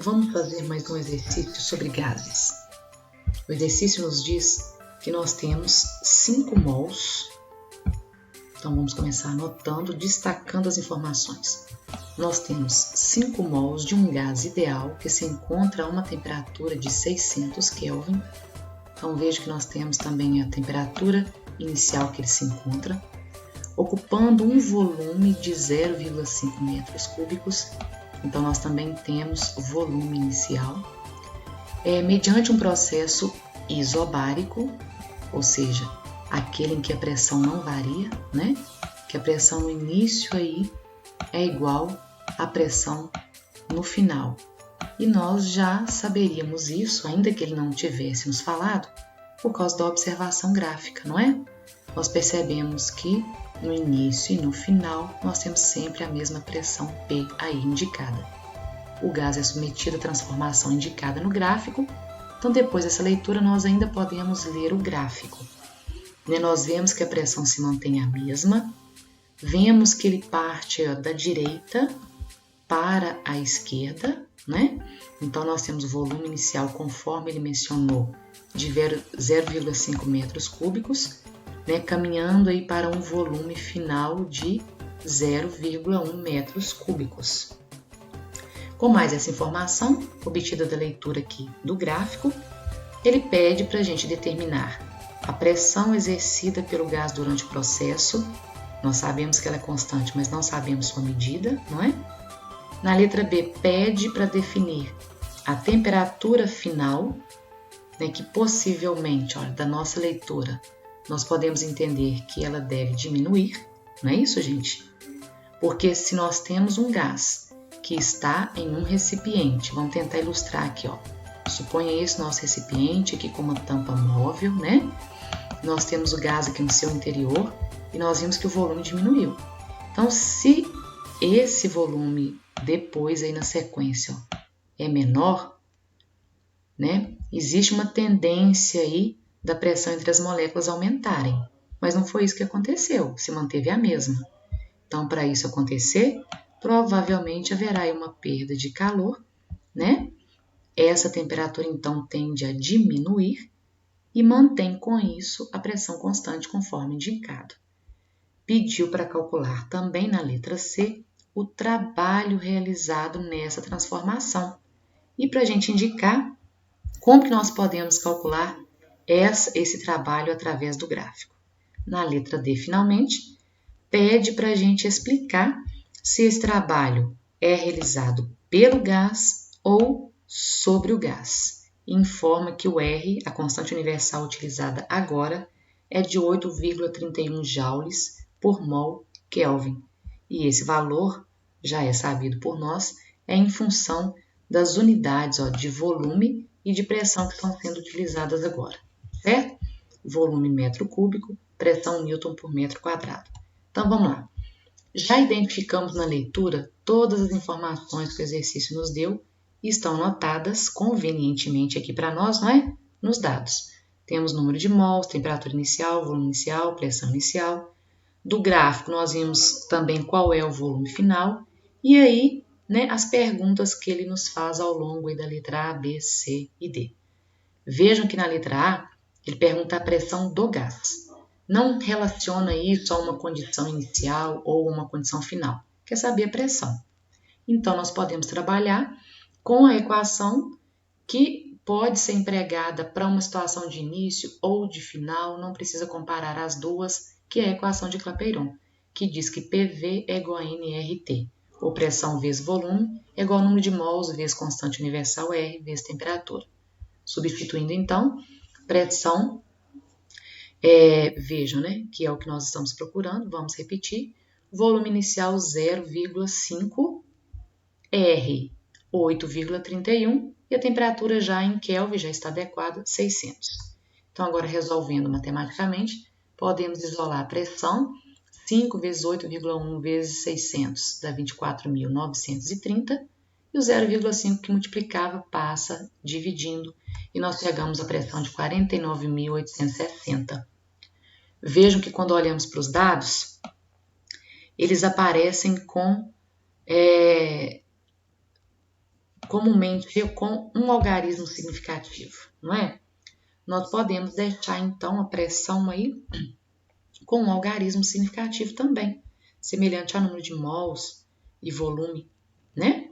Vamos fazer mais um exercício sobre gases. O exercício nos diz que nós temos 5 mols. Então vamos começar anotando, destacando as informações. Nós temos 5 mols de um gás ideal que se encontra a uma temperatura de 600 Kelvin. Então veja que nós temos também a temperatura inicial que ele se encontra, ocupando um volume de 0,5 metros cúbicos. Então nós também temos volume inicial, mediante um processo isobárico, ou seja, aquele em que a pressão não varia, né? Que a pressão no início aí é igual à pressão no final. E nós já saberíamos isso, ainda que ele não tivesse nos falado, por causa da observação gráfica, não é? Nós percebemos que no início e no final nós temos sempre a mesma pressão P aí indicada. O gás é submetido à transformação indicada no gráfico, então depois dessa leitura nós ainda podemos ler o gráfico. Nós vemos que a pressão se mantém a mesma, vemos que ele parte da direita para a esquerda, né? Então nós temos o volume inicial, conforme ele mencionou, de 0,5 metros cúbicos, né? Caminhando aí para um volume final de 0,1 metros cúbicos. Com mais essa informação, obtida da leitura aqui do gráfico, ele pede para a gente determinar a pressão exercida pelo gás durante o processo. Nós sabemos que ela é constante, mas não sabemos sua medida, não é? Na letra B, pede para definir a temperatura final, né, que possivelmente, olha, da nossa leitura, nós podemos entender que ela deve diminuir, não é isso, gente? Porque se nós temos um gás que está em um recipiente, vamos tentar ilustrar aqui, ó. Suponha esse nosso recipiente aqui com uma tampa móvel, né? Nós temos o gás aqui no seu interior e nós vimos que o volume diminuiu. Então, se esse volume depois aí na sequência, ó, é menor, né? Existe uma tendência aí da pressão entre as moléculas aumentarem, mas não foi isso que aconteceu, se manteve a mesma. Então, para isso acontecer, provavelmente haverá aí uma perda de calor, né? Essa temperatura então tende a diminuir e mantém com isso a pressão constante conforme indicado. Pediu para calcular também na letra C o trabalho realizado nessa transformação. E para a gente indicar como que nós podemos calcular esse trabalho através do gráfico. Na letra D, finalmente, pede para a gente explicar se esse trabalho é realizado pelo gás ou sobre o gás. Informa que o R, a constante universal utilizada agora, é de 8,31 joules por mol Kelvin. E esse valor, já é sabido por nós, é em função das unidades de volume e de pressão que estão sendo utilizadas agora, certo? Volume metro cúbico, pressão Newton por metro quadrado. Então vamos lá. Já identificamos na leitura todas as informações que o exercício nos deu e estão anotadas convenientemente aqui para nós, não é? Nos dados. Temos número de mols, temperatura inicial, volume inicial, pressão inicial. Do gráfico nós vimos também qual é o volume final e aí, né, as perguntas que ele nos faz ao longo da letra A, B, C e D. Vejam que na letra A ele pergunta a pressão do gás. Não relaciona isso a uma condição inicial ou uma condição final. Quer saber a pressão. Então, nós podemos trabalhar com a equação que pode ser empregada para uma situação de início ou de final, não precisa comparar as duas, que é a equação de Clapeyron, que diz que PV é igual a nRT, ou pressão vezes volume é igual ao número de mols vezes constante universal R vezes temperatura. Substituindo, então, pressão, vejam, né, que é o que nós estamos procurando, vamos repetir, volume inicial 0,5 R, 8,31 e a temperatura já em Kelvin já está adequada, 600. Então, agora resolvendo matematicamente, podemos isolar a pressão, 5 vezes 8,1 vezes 600 dá 24.930 e o 0,5 que multiplicava passa dividindo e nós chegamos à pressão de 49.860. Vejam que quando olhamos para os dados, eles aparecem com comumente com um algarismo significativo, não é? Nós podemos deixar, então, a pressão aí com um algarismo significativo também, semelhante ao número de mols e volume, né?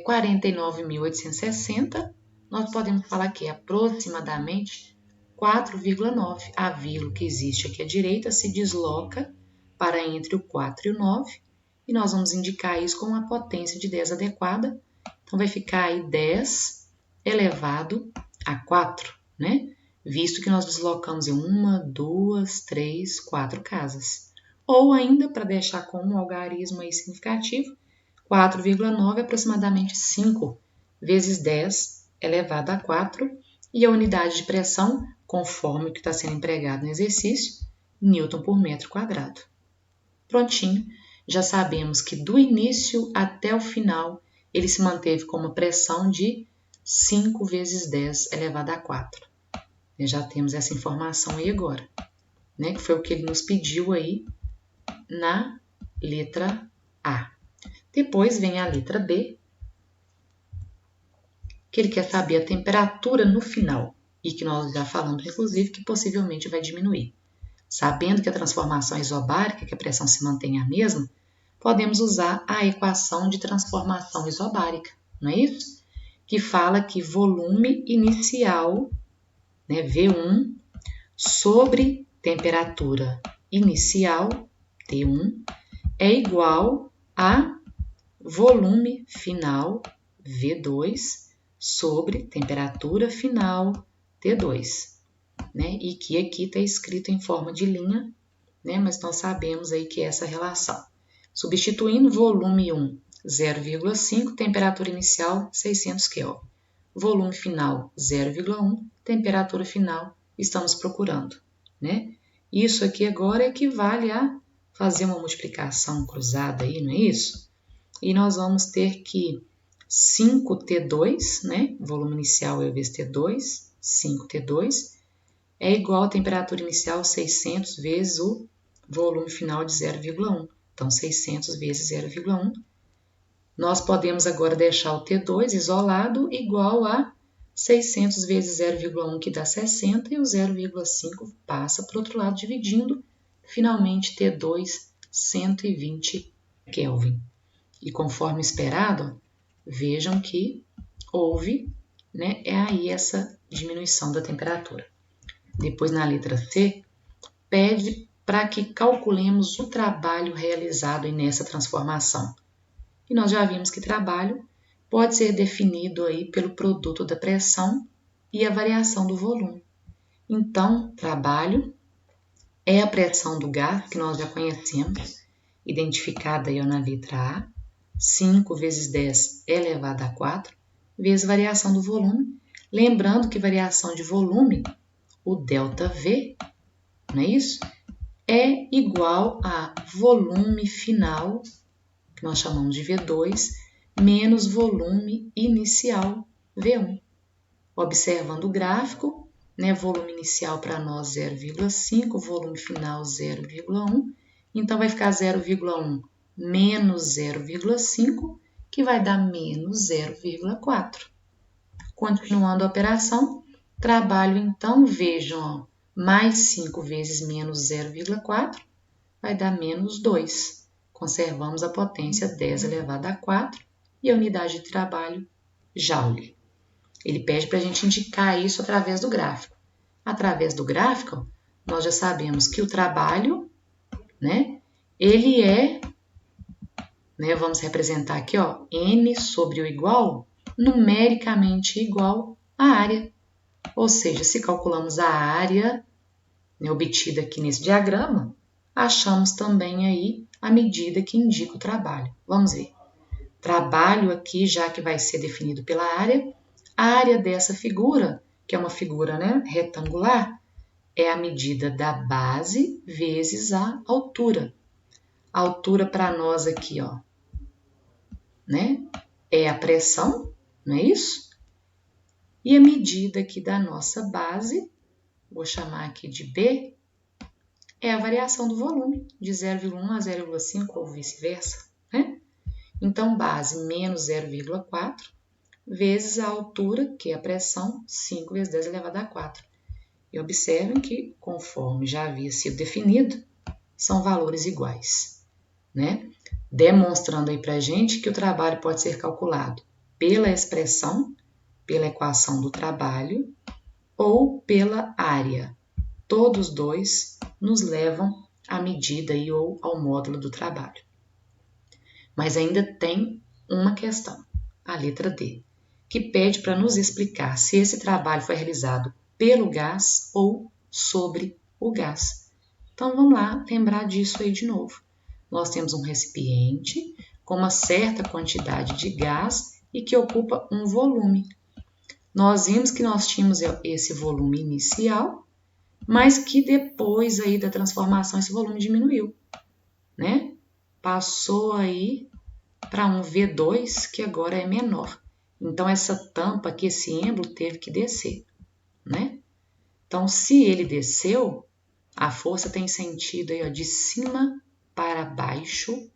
49.860, nós podemos falar que é aproximadamente 4,9. A vírgula que existe aqui à direita se desloca para entre o 4 e o 9, e nós vamos indicar isso com uma potência de 10 adequada. Então, vai ficar aí 10 elevado a 4, né? Visto que nós deslocamos em 1, 2, 3, 4 casas. Ou ainda, para deixar com um algarismo aí significativo, 4,9 é aproximadamente 5 vezes 10 elevado a 4, e a unidade de pressão, conforme o que está sendo empregado no exercício, Newton por metro quadrado. Prontinho, já sabemos que do início até o final, ele se manteve com uma pressão de 5 vezes 10 elevado a 4. Já temos essa informação aí agora, né? Que foi o que ele nos pediu aí na letra A. Depois vem a letra B, que ele quer saber a temperatura no final, e que nós já falamos, inclusive, que possivelmente vai diminuir. Sabendo que a transformação é isobárica, que a pressão se mantém a mesma, podemos usar a equação de transformação isobárica, não é isso? Que fala que volume inicial, né, V1, sobre temperatura inicial, T1, é igual a volume final, V2, sobre temperatura final, T2. Né? E que aqui está escrito em forma de linha, né? Mas nós sabemos aí que é essa relação. Substituindo volume 1, 0,5, temperatura inicial, 600 Kelvin. Volume final, 0,1, temperatura final, estamos procurando, né? Isso aqui agora equivale a fazer uma multiplicação cruzada aí, não é isso? E nós vamos ter que 5T2, né? Volume inicial é vezes T2, 5T2, é igual a temperatura inicial 600 vezes o volume final de 0,1. Então, 600 vezes 0,1. Nós podemos agora deixar o T2 isolado igual a 600 vezes 0,1, que dá 60, e o 0,5 passa para o outro lado, dividindo. Finalmente, T2, 120 Kelvin. E conforme esperado, vejam que houve, né, aí essa diminuição da temperatura. Depois, na letra C, pede para que calculemos o trabalho realizado nessa transformação. E nós já vimos que trabalho pode ser definido aí pelo produto da pressão e a variação do volume. Então, trabalho é a pressão do gás, que nós já conhecemos, identificada aí na letra A, 5 vezes 10 elevado a 4, vezes variação do volume. Lembrando que variação de volume, o ΔV, não é isso? É igual a volume final, que nós chamamos de V2, menos volume inicial, V1. Observando o gráfico, né, volume inicial para nós 0,5, volume final 0,1, então vai ficar 0,1 menos 0,5, que vai dar menos 0,4. Continuando a operação, trabalho então, vejam, ó, mais 5 vezes menos 0,4 vai dar menos 2. Conservamos a potência 10 elevado a 4 e a unidade de trabalho, Joule. Ele pede para a gente indicar isso através do gráfico. Através do gráfico, nós já sabemos que o trabalho, né, ele é, né, vamos representar aqui, ó, N sobre o igual, numericamente igual à área. Ou seja, se calculamos a área, né, obtida aqui nesse diagrama, achamos também aí a medida que indica o trabalho. Vamos ver. Trabalho aqui, já que vai ser definido pela área, a área dessa figura, que é uma figura, né, retangular, é a medida da base vezes a altura. A altura para nós aqui, ó, né, é a pressão, não é isso? E a medida aqui da nossa base, vou chamar aqui de B, é a variação do volume, de 0,1 a 0,5 ou vice-versa, né? Então, base menos 0,4 vezes a altura, que é a pressão, 5 vezes 10 elevado a 4. E observem que, conforme já havia sido definido, são valores iguais, né? Demonstrando aí para a gente que o trabalho pode ser calculado pela expressão, pela equação do trabalho ou pela área. Todos dois nos levam à medida e ou ao módulo do trabalho. Mas ainda tem uma questão, a letra D, que pede para nos explicar se esse trabalho foi realizado pelo gás ou sobre o gás. Então vamos lá lembrar disso aí de novo. Nós temos um recipiente com uma certa quantidade de gás e que ocupa um volume. Nós vimos que nós tínhamos esse volume inicial, mas que depois aí da transformação esse volume diminuiu, né? Passou aí para um V2 que agora é menor. Então essa tampa aqui, esse êmbolo teve que descer, né? Então se ele desceu, a força tem sentido aí, ó, de cima para baixo.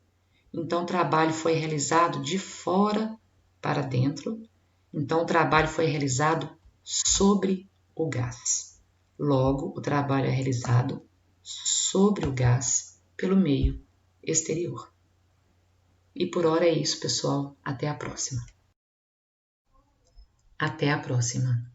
Então o trabalho foi realizado de fora para dentro. Então o trabalho foi realizado sobre o gás. Logo, o trabalho é realizado sobre o gás pelo meio exterior. E por hora é isso, pessoal. Até a próxima. Até a próxima.